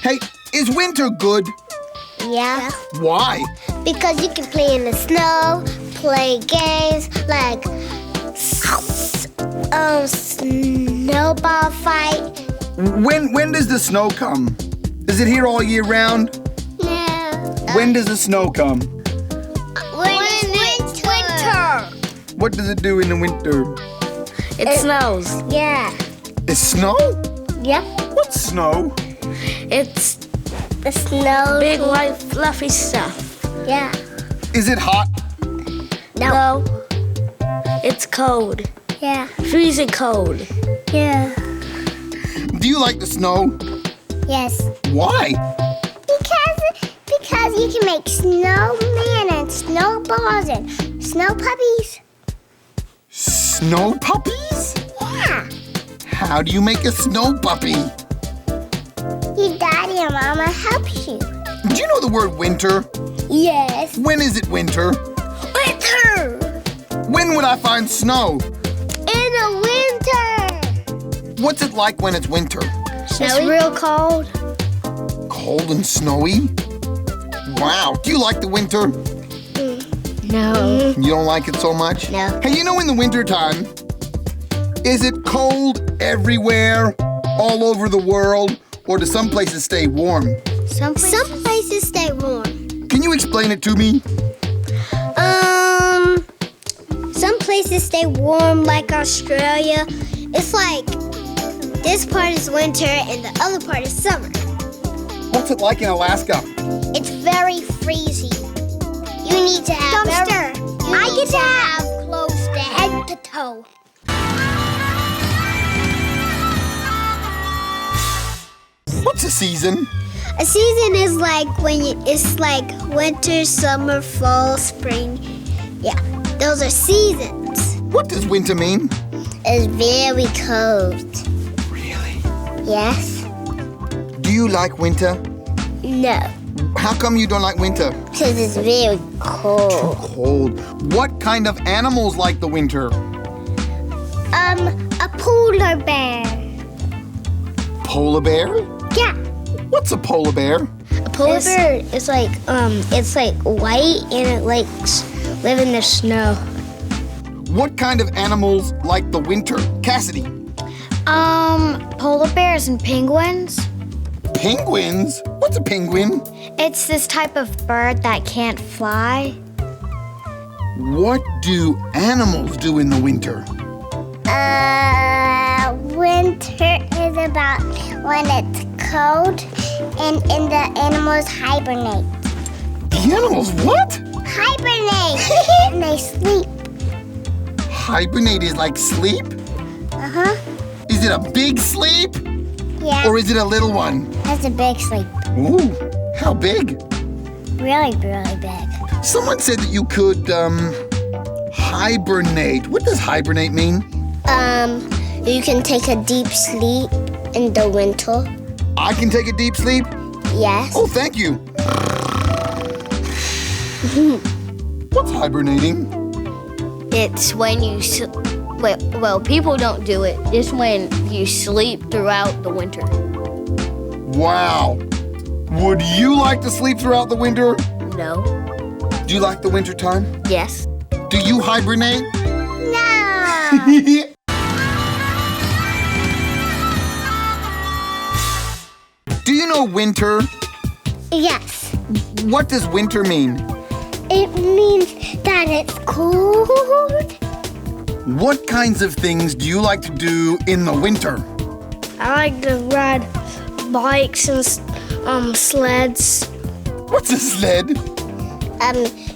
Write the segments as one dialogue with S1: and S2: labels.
S1: Hey, is winter good?
S2: Yeah.
S1: Why?
S2: Because you can play in the snow, play games like snowball fight.
S1: When does the snow come? Is it here all year round?
S2: No.
S1: When does the snow come?
S2: When it's winter.
S1: What does it do in the winter?
S3: It snows.
S2: Yeah.
S1: Is snow?
S2: Yep.
S1: What's snow?
S3: It's
S2: The snow.
S3: big, white, fluffy stuff.
S2: Yeah.
S1: Is it hot?
S2: No.
S3: It's cold.
S2: Yeah.
S3: Freezing cold.
S2: Yeah.
S1: Do you like the snow?
S2: Yes.
S1: Why?
S2: Because you can make snowman and snowballs and snow puppies.
S1: Snow puppies?
S2: Yeah.
S1: How do you make a snow puppy?
S2: Your daddy and mama helps you.
S1: Do you know the word winter?
S2: Yes.
S1: When is it winter?
S2: Winter.
S1: When would I find snow?
S2: In the winter.
S1: What's it like when it's winter?
S2: It's real cold.
S1: Cold and snowy? Wow. Do you like the winter?
S2: No.
S1: You don't like it so much?
S2: No.
S1: Hey, you know in the wintertime, is it cold everywhere, all over the world, or do some places stay warm?
S2: Some places stay warm.
S1: Can you explain it to me?
S2: Some places stay warm, like Australia. It's like this part is winter and the other part is summer.
S1: What's it like in Alaska?
S2: It's very freezing. You need to have I get to have clothes to head to toe.
S1: What's a season?
S2: A season is like it's like winter, summer, fall, spring. Yeah, those are seasons.
S1: What does winter mean?
S2: It's very cold.
S1: Really?
S2: Yes?
S1: Do you like winter?
S2: No,
S1: How come you don't like winter?
S2: because it's very cold.
S1: Cold. What kind of animals like the winter?
S2: A polar bear.
S1: Polar bear?
S2: Yeah.
S1: What's a polar bear?
S3: A polar bear is like it's like white and it likes live in the snow.
S1: What kind of animals like the winter? Cassidy.
S3: Polar bears and penguins.
S1: Penguins? What's a penguin?
S3: It's this type of bird that can't fly.
S1: What do animals do in the winter?
S2: Winter is about when it's cold and the animals hibernate.
S1: The animals what?
S2: Hibernate! And they sleep.
S1: Hibernate is like sleep?
S2: Uh-huh.
S1: Is it a big sleep?
S2: Yeah.
S1: Or is it a little one?
S2: That's a big sleep.
S1: Ooh, how big?
S2: Really, really big.
S1: Someone said that you could, hibernate. What does hibernate mean?
S2: You can take a deep sleep in the winter.
S1: I can take a deep sleep?
S2: Yes.
S1: Oh, thank you. What's hibernating?
S3: It's when you well, people don't do it. It's when you sleep throughout the winter.
S1: Wow. Would you like to sleep throughout the winter?
S3: No.
S1: Do you like the winter time?
S3: Yes.
S1: Do you hibernate?
S2: No.
S1: Do you know winter?
S2: Yes.
S1: What does winter mean?
S2: It means that it's cold.
S1: What kinds of things do you like to do in the winter?
S3: I like to ride bikes and sleds.
S1: What's a sled?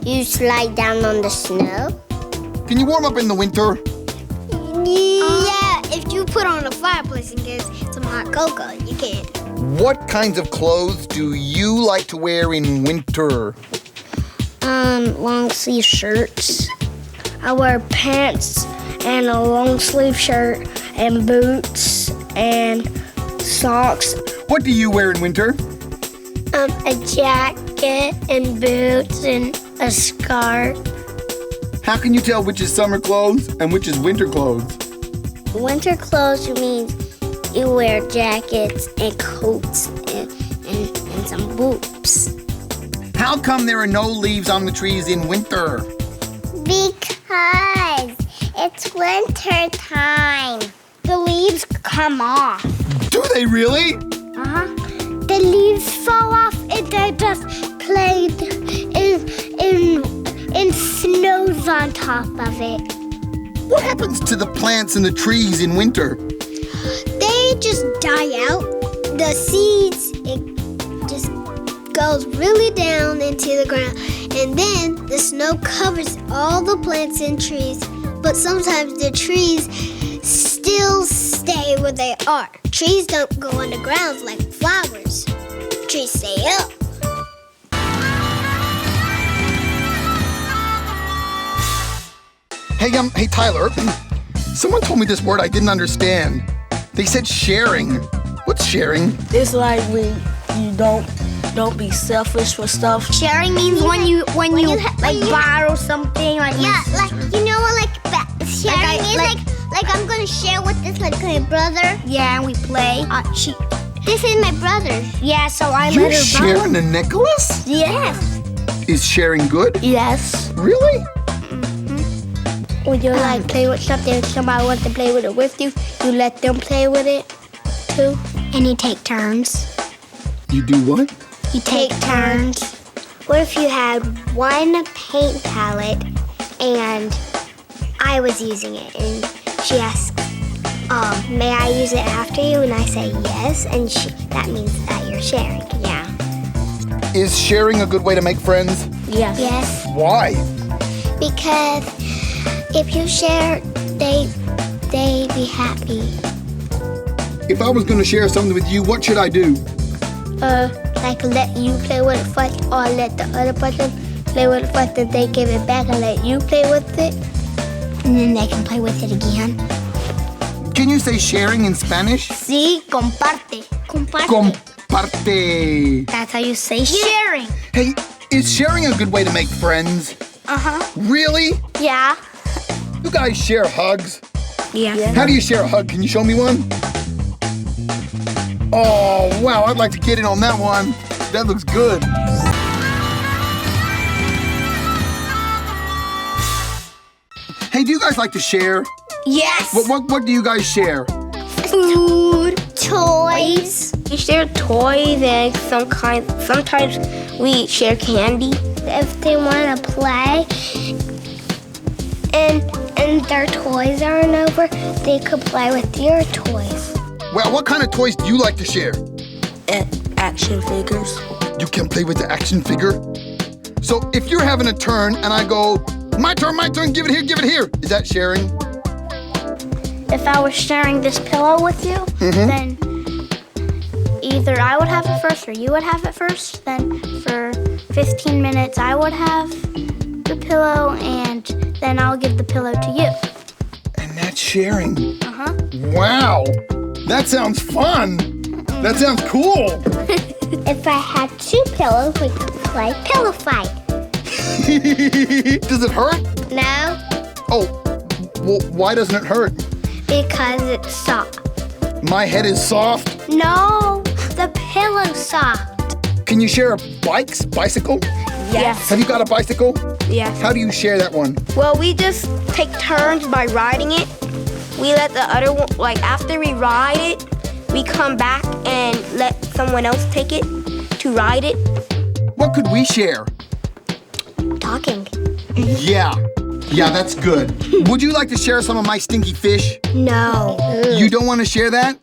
S2: You slide down on the snow.
S1: Can you warm up in the winter?
S2: Yeah, if you put on a fireplace and get some hot cocoa, you can.
S1: What kinds of clothes do you like to wear in winter?
S3: Long sleeve shirts. I wear pants and a long sleeve shirt and boots and socks.
S1: What do you wear in winter?
S3: A jacket and boots and a scarf.
S1: How can you tell which is summer clothes and which is winter clothes?
S2: Winter clothes means you wear jackets and coats and whoops.
S1: How come there are no leaves on the trees in winter?
S2: Because it's winter time. The leaves come off.
S1: Do they really?
S2: The leaves fall off and they just play in snows on top of it.
S1: What happens to the plants and the trees in winter?
S2: They just die out. The seeds, it just goes really down into the ground. And then the snow covers all the plants and trees. But sometimes the trees still stay where they are. Trees don't go underground like flowers. Trees stay up.
S1: Hey, Tyler. Someone told me this word I didn't understand. They said sharing. What's sharing?
S4: It's like when you don't be selfish for stuff.
S2: Sharing means when you borrow something like like sharing is like I'm gonna share with this like my brother. Yeah, and we play. This is my brother. Yeah, so I
S1: You're
S2: let her
S1: sharing a necklace?
S2: Yes.
S1: Is sharing good?
S4: Yes.
S1: Really?
S2: When you play with something, somebody wants to play with it with you, you let them play with it too. And you take turns.
S1: You do what?
S2: You take turns. What if you had one paint palette and I was using it and she asked, may I use it after you? And I say yes, and that means that you're sharing. Yeah.
S1: Is sharing a good way to make friends?
S4: Yes.
S2: Yes.
S1: Why?
S2: Because if you share, they be happy.
S1: If I was going to share something with you, what should I do?
S2: Like let you play with it first, or let the other person play with it first, and they give it back and let you play with it, and then they can play with it again.
S1: Can you say sharing in Spanish?
S2: Sí, comparte. Comparte.
S1: Comparte.
S2: That's how you say sharing.
S1: Hey, is sharing a good way to make friends? Really?
S2: Yeah.
S1: You guys share hugs?
S2: Yeah.
S1: How do you share a hug? Can you show me one? Oh, wow, I'd like to get in on that one. That looks good. Hey, do you guys like to share?
S2: Yes.
S1: What do you guys share?
S2: Food, toys.
S4: We share toys and sometimes we share candy.
S2: If they want to play and their toys aren't over, they could play with your toys.
S1: Well, what kind of toys do you like to share?
S4: Action figures.
S1: You can play with the action figure? So if you're having a turn and I go, my turn, give it here. Is that sharing?
S2: If I was sharing this pillow with you, then either I would have it first or you would have it first. Then for 15 minutes I would have the pillow, and then I'll give the pillow to you.
S1: And that's sharing. Wow, that sounds fun. That sounds cool.
S2: If I had two pillows, we could play pillow fight.
S1: Does it hurt?
S2: No,
S1: Oh, well, why doesn't it hurt?
S2: because it's soft.
S1: My head is soft.
S2: No, the pillow's soft.
S1: Can you share a bicycle?
S4: Yes.
S1: Have you got a bicycle?
S4: Yes.
S1: How do you share that one?
S4: Well, we just take turns by riding it. We let the other one, after we ride it, we come back and let someone else take it to ride it.
S1: What could we share?
S2: Talking.
S1: Yeah, that's good. Would you like to share some of my stinky fish?
S2: No.
S1: You don't want to share that?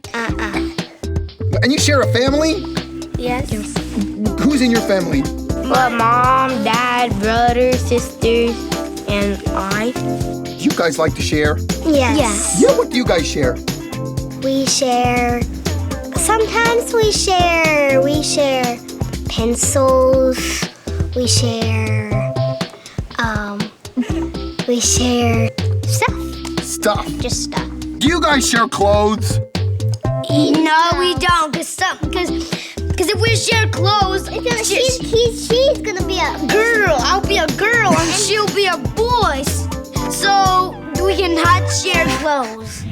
S1: And you share a family?
S2: Yes.
S1: Who's in your family?
S4: Well, mom, dad, brothers, sisters, and I.
S1: You guys like to share?
S2: Yes.
S1: Yeah, what do you guys share?
S2: We share. Sometimes we share pencils. We share stuff. Just stuff.
S1: Do you guys share clothes?
S2: No, we don't. Cause if we share clothes, she's gonna be a girl. I'll be a girl, and she'll be a boy. So we cannot share clothes.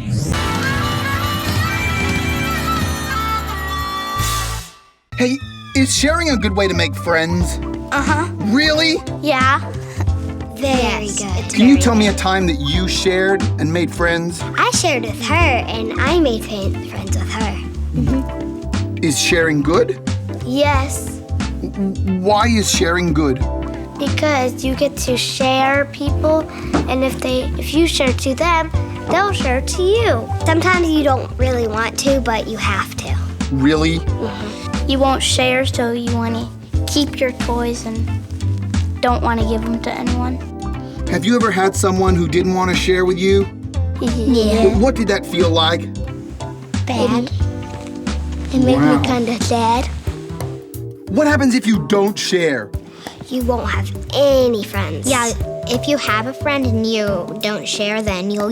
S1: Hey, Is sharing a good way to make friends?
S4: Uh-huh.
S1: Really?
S3: Yeah.
S2: Very good.
S1: Can you tell me a time that you shared and made friends?
S2: I shared with her, and I made friends with her.
S1: Is sharing good?
S4: Yes,
S1: Why is sharing good?
S4: because you get to share people, and if you share to them, they'll share to you.
S2: Sometimes you don't really want to, but you have to.
S1: Really?
S3: You won't share, so you want to keep your toys and don't want to give them to anyone.
S1: Have you ever had someone who didn't want to share with you?
S2: Yeah.
S1: What did that feel like?
S2: Bad. It made
S1: Wow.
S2: me kind of sad.
S1: What happens if you don't share?
S2: You won't have any friends.
S5: Yeah, if you have a friend and you don't share, then you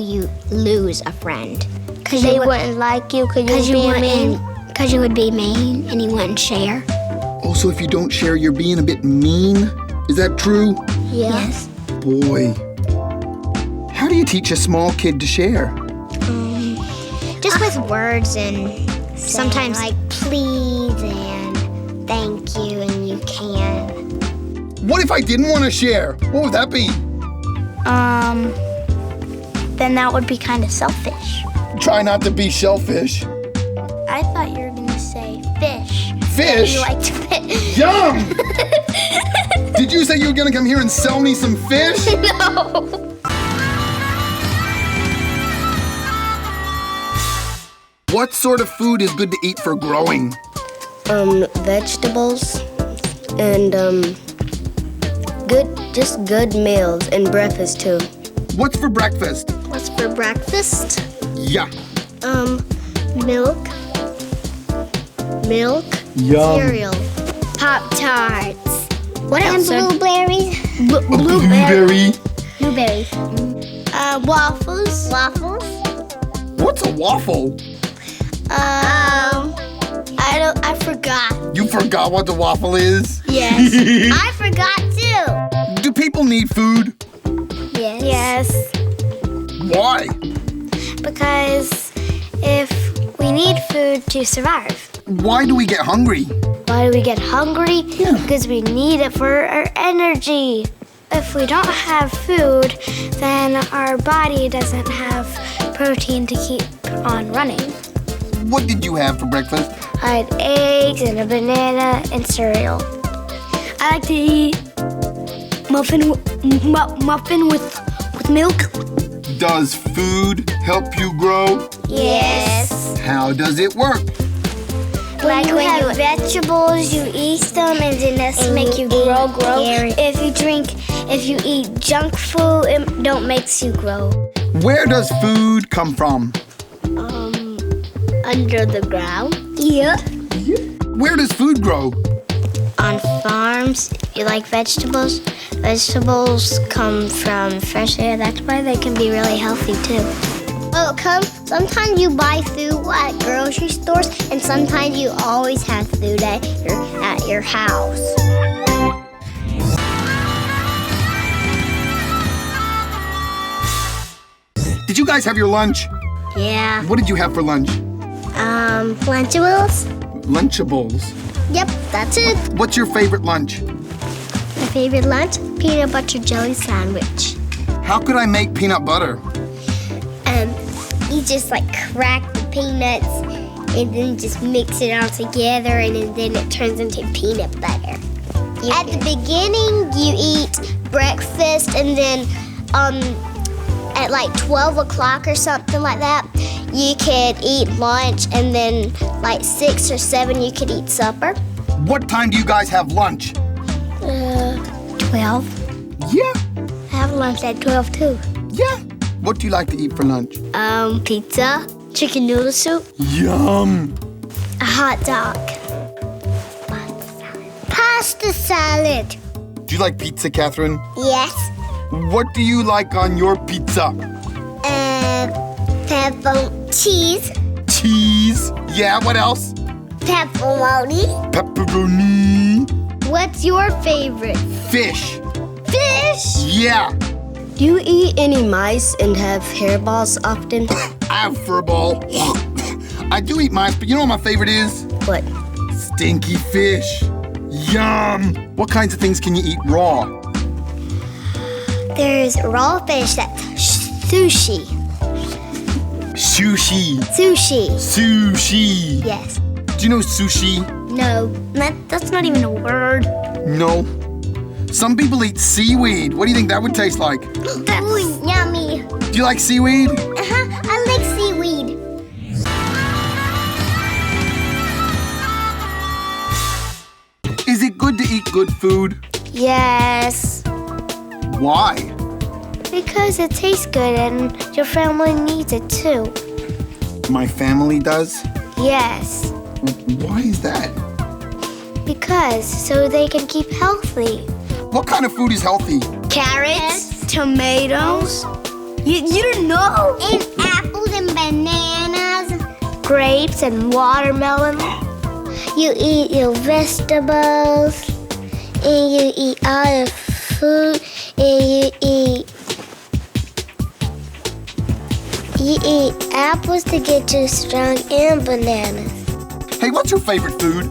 S5: lose a friend.
S2: Because
S4: They wouldn't like you because you would be mean.
S2: Because you would be mean and you wouldn't share.
S1: Also, if you don't share, you're being a bit mean. Is that true?
S2: Yes.
S1: Boy. How do you teach a small kid to share?
S5: Just with words and sometimes
S2: like please and thank you and you can.
S1: What if I didn't want to share? What would that be?
S3: Then that would be kind of selfish.
S1: Try not to be shellfish.
S3: I thought you were going to say fish.
S1: Fish?
S3: You like to fish.
S1: Yum! Did you say you were gonna come here and sell me some fish?
S3: No.
S1: What sort of food is good to eat for growing?
S6: Vegetables and good meals and breakfast too.
S1: What's for breakfast?
S2: What's for breakfast?
S1: Yeah.
S2: Milk,
S1: Yum.
S2: cereal, Pop-Tarts.
S5: what
S2: And
S5: else?
S2: blueberries.
S1: Blueberry.
S5: Blueberries.
S2: Waffles.
S1: What's a waffle?
S2: I forgot.
S1: You forgot what the waffle is?
S2: Yes. I forgot too.
S1: Do people need food?
S2: Yes.
S1: Why?
S2: Because if we need food to survive.
S1: Why do we get hungry?
S2: Why do we get hungry? Because we need it for our energy. If we don't have food, then our body doesn't have protein to keep on running.
S1: What did you have for breakfast?
S2: I had eggs and a banana and cereal. I like to eat muffin with milk.
S1: Does food help you grow?
S2: Yes.
S1: How does it work?
S2: When you have vegetables, you eat them and then that's make you grow. If you eat junk food, it don't makes you grow.
S1: Where does food come from?
S2: Under the ground. Yeah.
S1: Where does food grow?
S5: On farms, you like vegetables? Vegetables come from fresh air. That's why they can be really healthy too.
S2: Oh, sometimes you buy food at grocery stores, and sometimes you always have food at your house.
S1: Did you guys have your lunch?
S2: Yeah.
S1: What did you have for lunch?
S2: Lunchables?
S1: Lunchables.
S2: Yep, that's it.
S1: What's your favorite lunch?
S2: My favorite lunch? Peanut butter jelly sandwich.
S1: How could I make peanut butter?
S2: You just like crack the peanuts and then just mix it all together and then it turns into peanut butter. At the beginning, you eat breakfast and then at like 12 o'clock or something like that, you could eat lunch and then like 6 or 7, you could eat supper.
S1: What time do you guys have lunch?
S2: 12.
S1: Yeah.
S2: I have lunch at 12 too.
S1: Yeah. What do you like to eat for lunch?
S2: Pizza, chicken noodle soup,
S1: Yum.
S2: a hot dog, pasta salad.
S1: Do you like pizza, Catherine?
S2: Yes.
S1: What do you like on your pizza?
S2: Cheese,
S1: Cheese. Yeah, what else?
S2: pepperoni.
S1: Pepperoni.
S2: What's your favorite?
S1: Fish.
S2: Fish.
S1: Yeah.
S6: Do you eat any mice and have hairballs often?
S1: I have furball. I do eat mice, but you know what my favorite is?
S6: What?
S1: Stinky fish. Yum! What kinds of things can you eat raw?
S2: There's raw fish that's sushi.
S1: Sushi.
S2: Sushi.
S1: Sushi.
S2: Yes.
S1: Do you know sushi?
S2: No. That's not even a word.
S1: No. Some people eat seaweed. What do you think that would taste like?
S2: That's yummy.
S1: Do you like seaweed?
S2: I like seaweed.
S1: Is it good to eat good food?
S5: Yes.
S1: Why?
S5: Because it tastes good and your family needs it too.
S1: My family does?
S5: Yes.
S1: Why is that?
S5: Because so they can keep healthy.
S1: What kind of food is healthy?
S5: Carrots, tomatoes. You don't know?
S2: And apples and bananas.
S5: Grapes and watermelon.
S2: You eat your vegetables. And you eat all the fruit. And you eat apples to get you strong and bananas.
S1: Hey, what's your favorite food?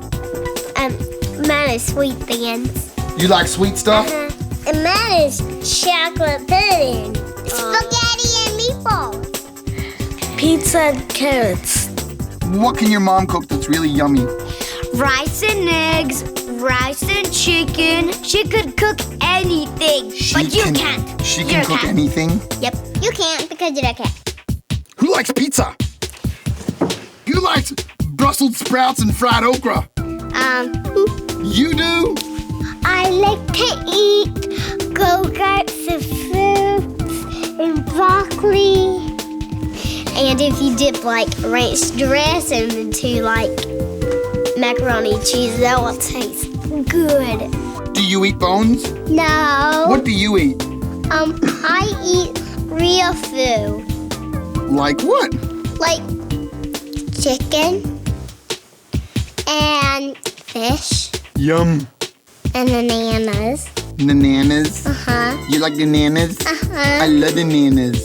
S2: Mine is sweet things.
S1: You like sweet stuff?
S2: And mine is chocolate pudding. Spaghetti and meatballs.
S5: Pizza and carrots.
S1: What can your mom cook that's really yummy?
S5: Rice and eggs. Rice and chicken. She could cook anything. But you can't.
S1: She can cook anything?
S2: Yep, you can't because you're a cat.
S1: Who likes pizza? Who likes Brussels sprouts and fried okra? You do?
S2: I like to eat go-gurts and fruits and broccoli. And if you dip like ranch dressing into like macaroni and cheese, that will taste good.
S1: Do you eat bones?
S2: No.
S1: What do you eat?
S2: I eat real food.
S1: Like what?
S2: Like chicken and fish
S1: Yum.
S2: and bananas.
S1: Bananas?
S2: Uh-huh.
S1: You like bananas?
S2: Uh-huh.
S1: I love bananas.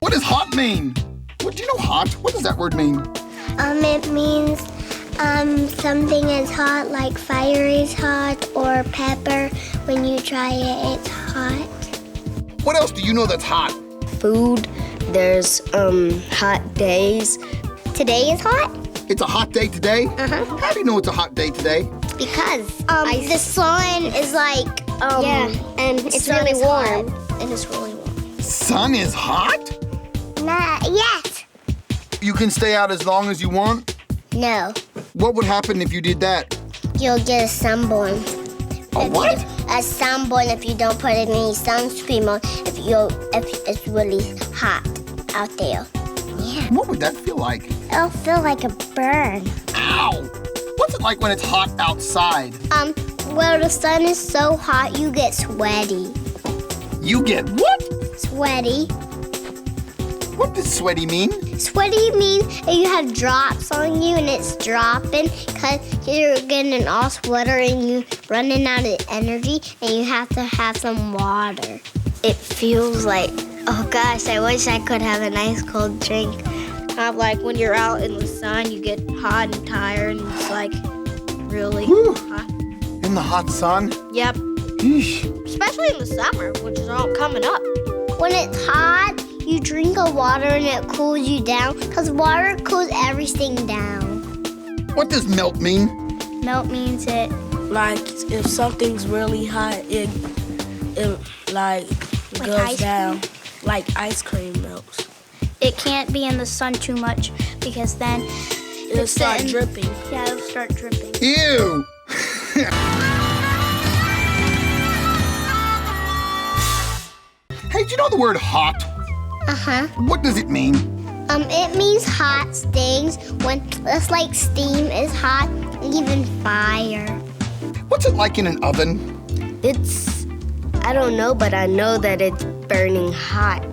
S1: What does hot mean? What do you know hot? What does that word mean?
S2: It means something is hot, like fire is hot, or pepper. When you try it, it's hot.
S1: What else do you know that's hot?
S6: Food. There's hot days.
S2: Today is hot
S1: It's a hot day today?
S2: Uh-huh.
S1: How do you know it's a hot day today?
S2: because the sun is like
S5: and it's
S2: sun
S5: really
S2: is
S5: warm.
S2: hot. And it's really warm.
S1: Sun is hot?
S2: Not yet.
S1: You can stay out as long as you want?
S2: No,
S1: What would happen if you did that?
S2: you'll get a sunburn.
S1: A what?
S2: A sunburn if you don't put any sunscreen on. If it's really hot out there. Yeah,
S1: What would that feel like?
S2: it'll feel like a burn.
S1: Ow! What's it like when it's hot outside?
S2: Well, the sun is so hot, you get sweaty.
S1: You get what?
S2: Sweaty.
S1: What does sweaty mean?
S2: Sweaty means that you have drops on you and it's dropping because you're getting all sweater and you're running out of energy and you have to have some water.
S5: It feels like, oh gosh, I wish I could have a nice cold drink.
S3: Like when you're out in the sun, you get hot and tired, and it's like really
S1: Whew.
S3: hot.
S1: In the hot sun?
S3: Yep,
S1: Eesh.
S3: especially in the summer, which is all coming up.
S2: When it's hot, you drink a water and it cools you down because water cools everything down.
S1: What does melt mean?
S3: Melt means it.
S7: Like if something's really hot, it like
S2: Like
S7: goes
S2: ice
S7: down. Like ice cream melts.
S3: It can't be in the sun too much because then
S7: It'll start
S3: sitting-
S7: dripping.
S3: Yeah, it'll start dripping.
S1: Ew! Hey, do you know the word hot?
S2: Uh-huh.
S1: What does it mean?
S2: It means hot stings when it's like steam is hot, even fire.
S1: What's it like in an oven?
S6: I don't know, but I know that it's burning hot.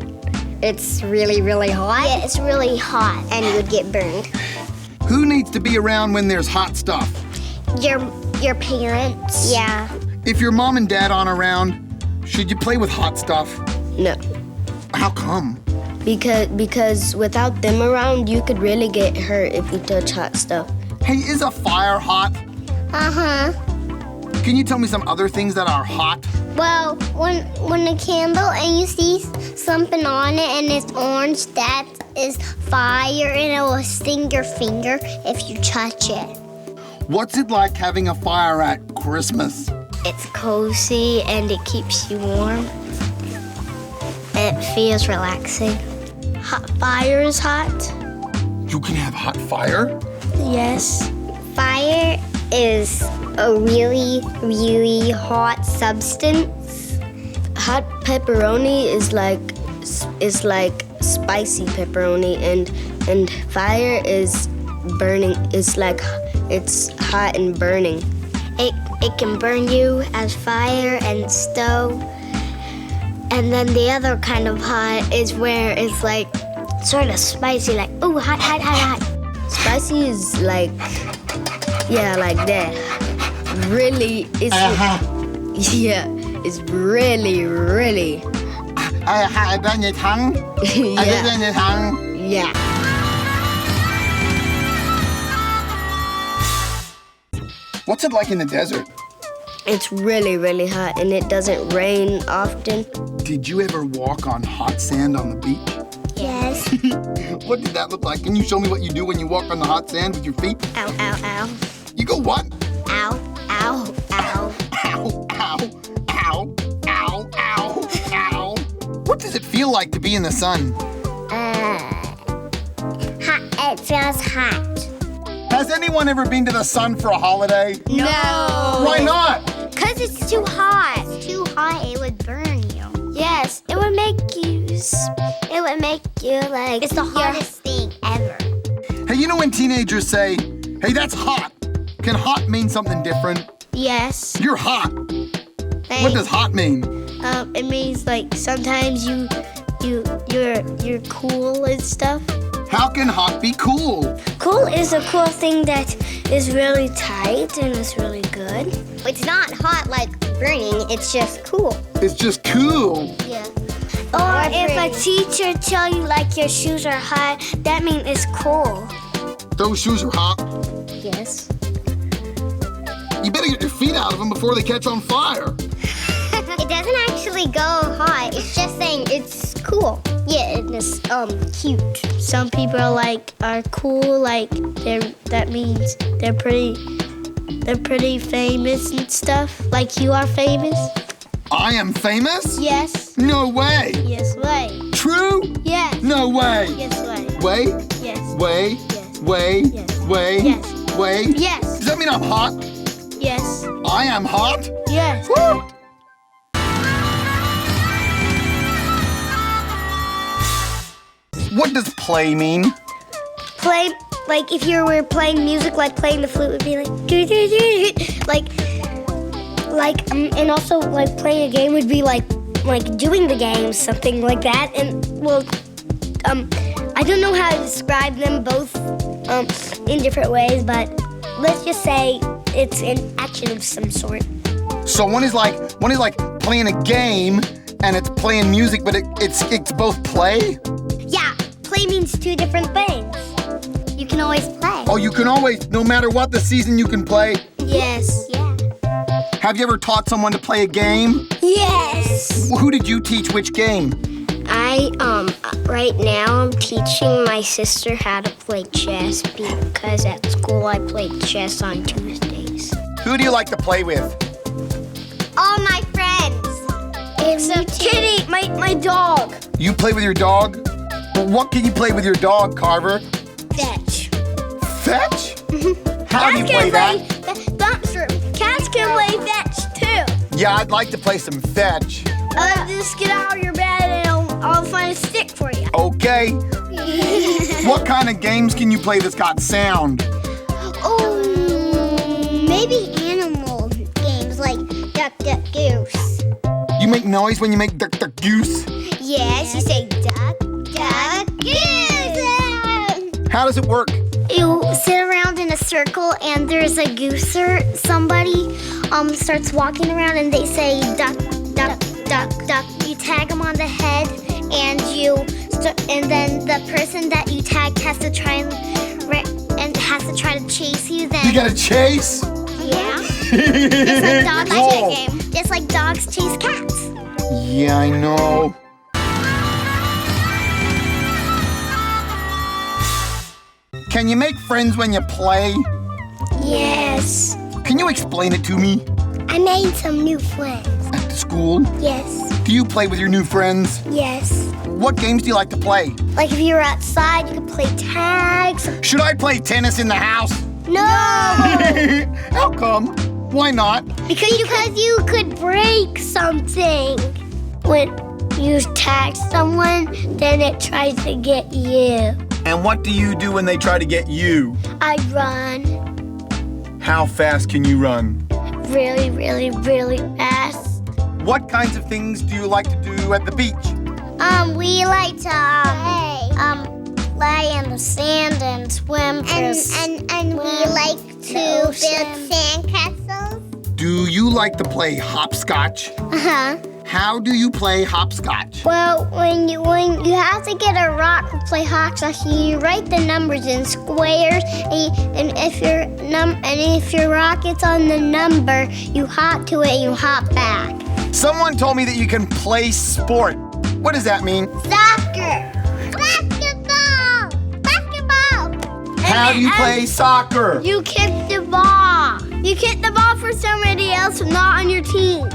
S6: It's really, really hot.
S2: Yeah, it's really hot and you would get burned.
S1: Who needs to be around when there's hot stuff?
S2: Your parents.
S5: Yeah.
S1: If your mom and dad aren't around, should you play with hot stuff?
S6: No.
S1: How come?
S6: Because without them around, you could really get hurt if you touch hot stuff.
S1: Hey, is a fire hot?
S2: Uh-huh.
S1: Can you tell me some other things that are hot?
S2: Well, when a candle and you see something on it and it's orange, that is fire and it will sting your finger if you touch it.
S1: What's it like having a fire at Christmas?
S5: It's cozy and it keeps you warm. It feels relaxing.
S3: Hot fire is hot.
S1: You can have hot fire?
S3: Yes.
S5: Fire is a really, really hot substance.
S6: Hot pepperoni is like spicy pepperoni, and fire is burning. It's like it's hot and burning.
S5: It can burn you as fire and stove. And then the other kind of hot is where it's like sort of spicy, like, ooh, hot, hot, hot, hot.
S6: Spicy is like, yeah, like that. Really, it's yeah, it's really, really. Yeah.
S1: What's it like in the desert?
S6: It's really, really hot, and it doesn't rain often.
S1: Did you ever walk on hot sand on the beach?
S2: Yes.
S1: What did that look like? Can you show me what you do when you walk on the hot sand with your feet?
S5: Ow, ow, ow.
S1: You go what?
S5: Ow, ow, ow.
S1: Ow, ow, ow, ow, ow, ow. What does it feel like to be in the sun?
S2: Hot. It feels hot.
S1: Has anyone ever been to the sun for a holiday?
S5: No.
S1: Why not?
S5: Because it's too hot.
S2: It's too hot, it would burn you.
S5: Yes, it would make you like...
S2: It's the hottest thing ever.
S1: Hey, you know when teenagers say, hey, that's hot. Can hot mean something different?
S3: Yes.
S1: You're hot. What does hot mean?
S3: It means like sometimes you're cool and stuff.
S1: How can hot be cool?
S3: Cool is a cool thing that is really tight and is really good.
S2: It's not hot like burning, it's just cool.
S1: It's just cool.
S2: Yeah.
S3: Or if a teacher tell you like your shoes are hot, that means it's cool.
S1: Those shoes are hot.
S3: Yes.
S1: You better get your feet out of them before they catch on fire.
S2: It doesn't actually go hot, it's just saying it's cool. Yeah, it's cute.
S3: Some people are cool, like that means they're pretty famous and stuff. Like you are famous.
S1: I am famous?
S3: Yes.
S1: No way.
S3: Yes way.
S1: True?
S3: Yes.
S1: No way.
S3: Yes way.
S1: Way?
S3: Yes.
S1: Way?
S3: Yes.
S1: Way?
S3: Yes.
S1: Way?
S3: Yes.
S1: Way?
S3: Yes.
S1: Does that mean I'm hot?
S3: Yes.
S1: I am hot?
S3: Yes.
S1: Woo! What does play mean?
S3: Play, like if you were playing music, like playing the flute would be like do do do, like and also like playing a game would be like doing the game, something like that. And well, I don't know how to describe them both in different ways, but let's just say it's an action of some sort.
S1: So one is like playing a game and it's playing music, but it's both play?
S2: Yeah, play means two different things. You can always play.
S1: Oh, you can always, no matter what the season, you can play?
S3: Yes.
S2: Yeah.
S1: Have you ever taught someone to play a game?
S3: Yes.
S1: Well, who did you teach which game?
S5: Right now I'm teaching my sister how to play chess because at school I played chess on Tuesdays.
S1: Who do you like to play with?
S2: All my friends.
S3: Except Kitty, my dog.
S1: You play with your dog? Well, what can you play with your dog, Carver?
S3: Fetch.
S1: Fetch? How do you play that?
S3: Cats can play fetch too.
S1: Yeah, I'd like to play some fetch.
S3: Just get out of your bed and I'll find a stick for you.
S1: Okay. What kind of games can you play that's got sound?
S2: Oh, maybe animal games like Duck, Duck, Goose.
S1: You make noise when you make duck, duck, goose?
S2: Yes, you say Duck, Duck, Goose.
S1: How does it work?
S2: You sit around in a circle and there's a gooser. Somebody starts walking around and they say duck, duck, duck, duck. You tag them on the head and you and then the person that you tagged has to try to chase you. Then
S1: You gotta chase?
S2: yeah, just like dogs
S1: Cool.
S2: chase game. Just like dogs chase cats.
S1: Yeah, I know. Can you make friends when you play?
S2: Yes,
S1: Can you explain it to me?
S2: I made some new friends.
S1: At the school?
S2: Yes,
S1: Do you play with your new friends?
S2: yes.
S1: What games do you like to play?
S2: Like if you were outside, you could play tags.
S1: Should I play tennis in the house?
S2: No,
S1: How come? Why not?
S2: because you could break something. When you tag someone, then it tries to get you.
S1: And what do you do when they try to get you?
S2: I run
S1: How fast can you run?
S2: really, really, really fast.
S1: What kinds of things do you like to do at the beach?
S2: We like to lay in the sand and swim. And we like to build sandcastles.
S1: Do you like to play hopscotch?
S2: Uh-huh.
S1: How do you play hopscotch?
S2: Well, when you have to get a rock to play hopscotch, you write the numbers in squares, and if your rock is on the number, you hop to it and you hop back.
S1: Someone told me that you can play sport. What does that mean?
S2: Soccer, basketball.
S1: How do you play soccer?
S2: You kick the ball. You kick the ball for somebody else not on your team.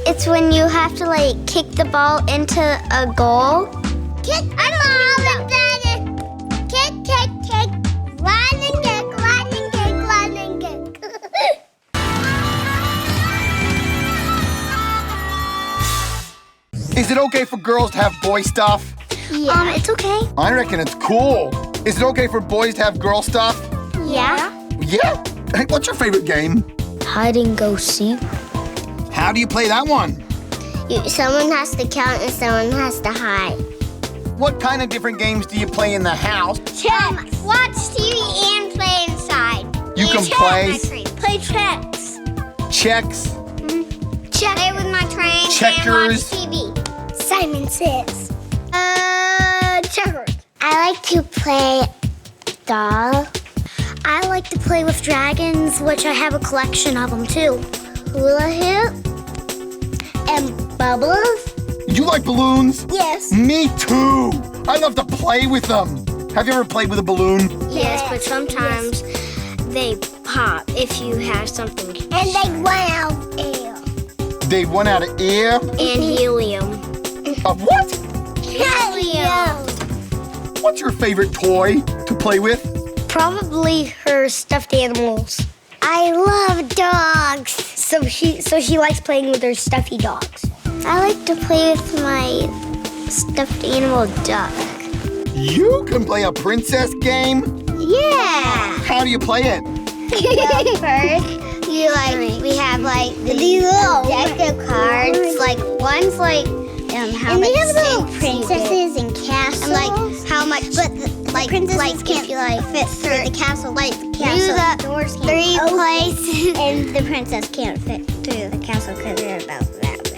S2: It's when you have to kick the ball into a goal. Kick the ball and then kick. Run and kick.
S1: Is it okay for girls to have boy stuff?
S2: Yeah. It's okay.
S1: I reckon it's cool. Is it okay for boys to have girl stuff?
S2: Yeah.
S1: Yeah. Hey, what's your favorite game?
S3: Hide and go seek.
S1: How do you play that one?
S2: Someone has to count and someone has to hide.
S1: What kind of different games do you play in the house?
S2: Watch TV and play inside.
S1: You can play
S2: Play checks.
S1: checks.
S2: Play with my train
S1: Checkers.
S2: and watch TV. Simon Says. Checkers. I like to play doll. I like to play with dragons, which I have a collection of them too. Hula hoop and bubbles.
S1: You like balloons?
S2: Yes.
S1: Me too. I love to play with them. Have you ever played with a balloon?
S2: Yes, but sometimes they pop if you have something. And they run out of air.
S1: They run out of air?
S2: And helium.
S1: Of what?
S2: Helium.
S1: What's your favorite toy to play with?
S3: Probably her stuffed animals.
S2: I love dogs.
S3: So she likes playing with her stuffy dogs.
S2: I like to play with my stuffed animal duck.
S1: You can play a princess game?
S2: Yeah.
S1: How do you play it?
S2: Well, first, we have these little deck of cards. One's how much little princesses and castles. And how much, but princesses can't fit through the castle. Through the doors 3 places, and the princess can't fit through the castle because they're about that big.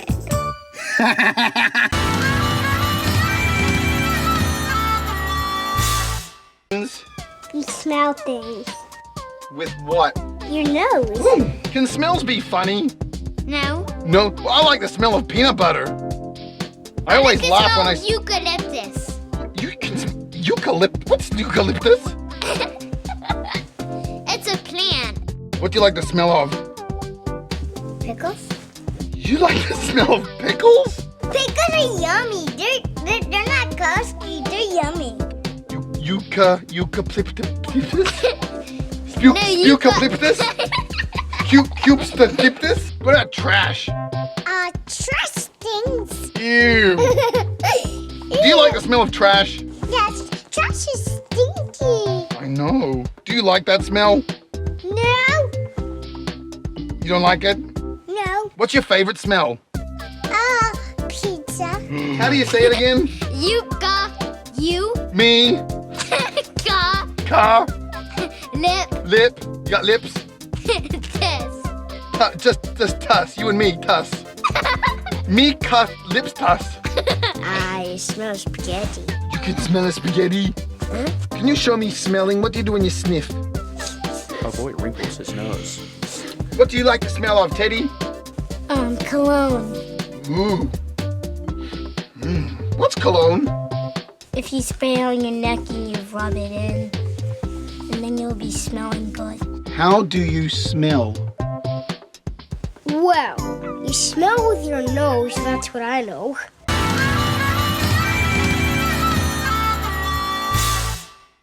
S2: You smell things.
S1: With what?
S2: Your nose.
S1: Ooh, can smells be funny?
S2: No.
S1: No, well, I like the smell of peanut butter. I always laugh when I...
S2: Eucalyptus.
S1: What's eucalyptus?
S2: It's a plant.
S1: What do you like the smell of?
S2: Pickles?
S1: You like the smell of pickles?
S2: Pickles are yummy. They're not ghosty. They're yummy.
S1: Eucalyptus?
S2: Eucalyptus?
S1: Eucalyptus? What about trash?
S2: Trash stinks.
S1: Ew. Do you like the smell of trash?
S2: Yes, trash is stinky.
S1: I know. Do you like that smell?
S2: No.
S1: You don't like it?
S2: No.
S1: What's your favorite smell?
S2: Pizza.
S1: How do you say it again?
S2: You.
S1: Me. Car. Lip. You got lips? Just tuss. You and me, tuss. Me, cuss, lips, tuss.
S2: I smell spaghetti.
S1: You can smell a spaghetti. Can you show me smelling? What do you do when you sniff?
S8: A boy wrinkles his nose.
S1: What do you like the smell of, Teddy?
S3: Cologne.
S1: Ooh. What's cologne?
S3: If you spray it on your neck and you rub it in, and then you'll be smelling good.
S1: How do you smell?
S3: Well, you smell with your nose, that's what I know.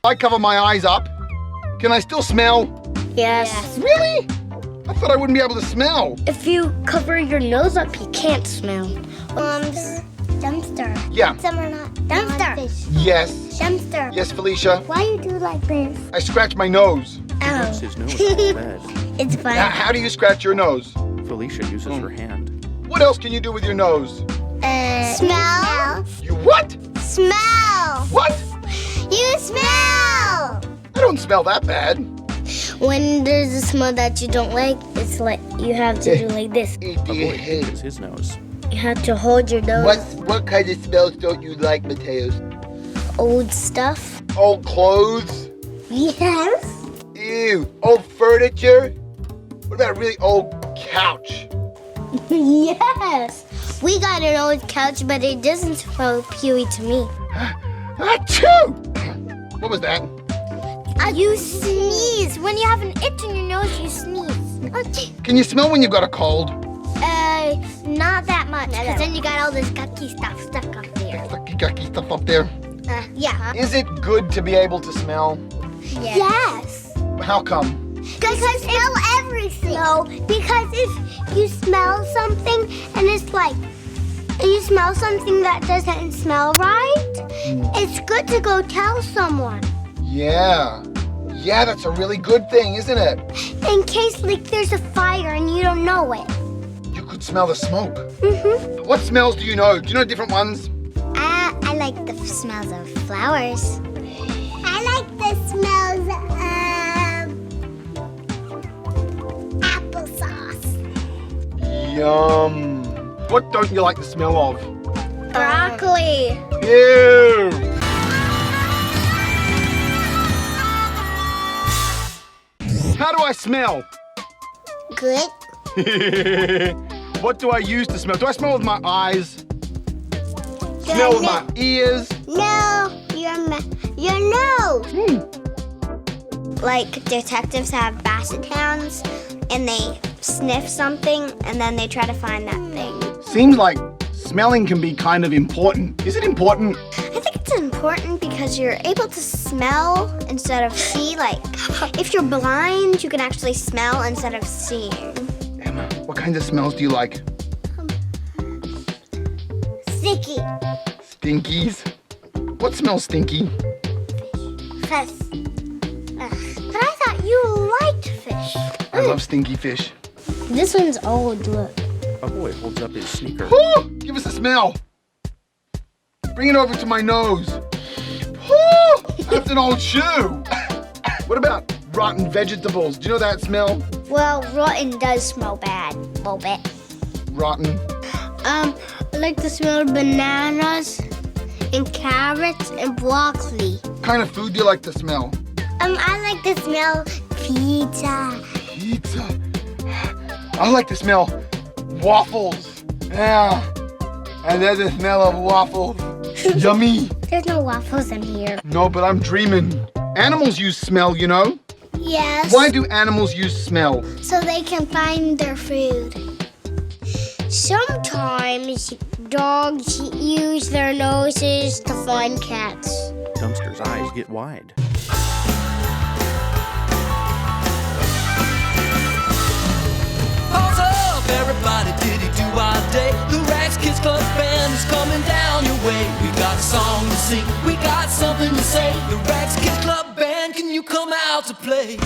S1: I cover my eyes up. Can I still smell?
S3: Yes.
S1: Really? I thought I wouldn't be able to smell.
S3: If you cover your nose up, you can't smell.
S2: Dumpster.
S1: Yeah.
S2: Some are not.
S3: Dumpster.
S2: Fish.
S1: Yes.
S2: Dumpster.
S1: Yes, Felicia.
S2: Why you do like this?
S1: I scratch my nose.
S8: He rubs his nose on the bed.
S3: It's fun.
S1: How do you scratch your nose?
S8: Felicia uses her hand.
S1: What else can you do with your nose?
S2: Smell.
S1: You what?
S2: Smell.
S1: What?
S2: You smell.
S1: I don't smell that bad.
S3: When there's a smell that you don't like, it's like you have to do like this.
S8: A boy pinches his nose.
S3: You have to hold your nose.
S1: What kind of smells don't you like, Mateos?
S3: Old stuff.
S1: Old clothes?
S3: Yes.
S1: Ew. Old furniture? What about a really old couch?
S3: Yes. We got an old couch, but it doesn't smell pewy to me.
S1: Achoo! What was that?
S3: You sneeze. When you have an itch in your nose, you sneeze.
S1: Can you smell when you've got a cold?
S3: Not that much, because then you got all this gucky stuff stuck up there.
S1: Gucky stuff up there.
S3: Yeah.
S1: Is it good to be able to smell?
S3: Yes.
S1: How come?
S2: Because you smell everything. No, because if you smell something and it's like, you smell something that doesn't smell right, it's good to go tell someone.
S1: Yeah. Yeah, that's a really good thing, isn't it?
S2: In case like there's a fire and you don't know it.
S1: You could smell the smoke. Mm-hmm. What smells do you know? Do you know different ones?
S2: I like the smells of flowers. I like the smells of applesauce.
S1: Yum. What don't you like the smell of?
S3: Broccoli.
S1: Ew. How do I smell?
S2: Good.
S1: What do I use to smell? Do I smell with my eyes? Smell with my ears?
S2: No, your nose.
S4: Like detectives have basset hounds and they sniff something and then they try to find that thing.
S1: Seems like smelling can be kind of important. Is it important?
S4: I think it's important because you're able to smell instead of see. Like, if you're blind, you can actually smell instead of seeing.
S1: Emma, what kinds of smells do you like?
S2: Sticky.
S1: Stinkies? What smells stinky?
S2: Fish. But I thought you liked fish.
S1: I love stinky fish.
S3: This one's old, look.
S8: A boy holds up his sneaker.
S1: Woo! Give us a smell. Bring it over to my nose. Woo! That's an old shoe. What about rotten vegetables? Do you know that smell?
S3: Well, rotten does smell bad, a little bit.
S1: Rotten.
S3: I like the smell of bananas and carrots and broccoli.
S1: What kind of food do you like to smell?
S2: I like to smell pizza.
S1: Pizza. I like to smell waffles. Yeah. And there's the smell of waffles. Yummy.
S3: There's no waffles in here.
S1: No, but I'm dreaming. Animals use smell, you know?
S2: Yes.
S1: Why do animals use smell?
S2: So they can find their food.
S3: Sometimes dogs use their noses to find cats.
S8: Dumpster's eyes get wide.
S9: Pause up, everybody, diddy do our day. The Rags Kids Club band is coming down your way. We got a song to sing, we got something to say. The Rags Kids Club band, can you come out to play?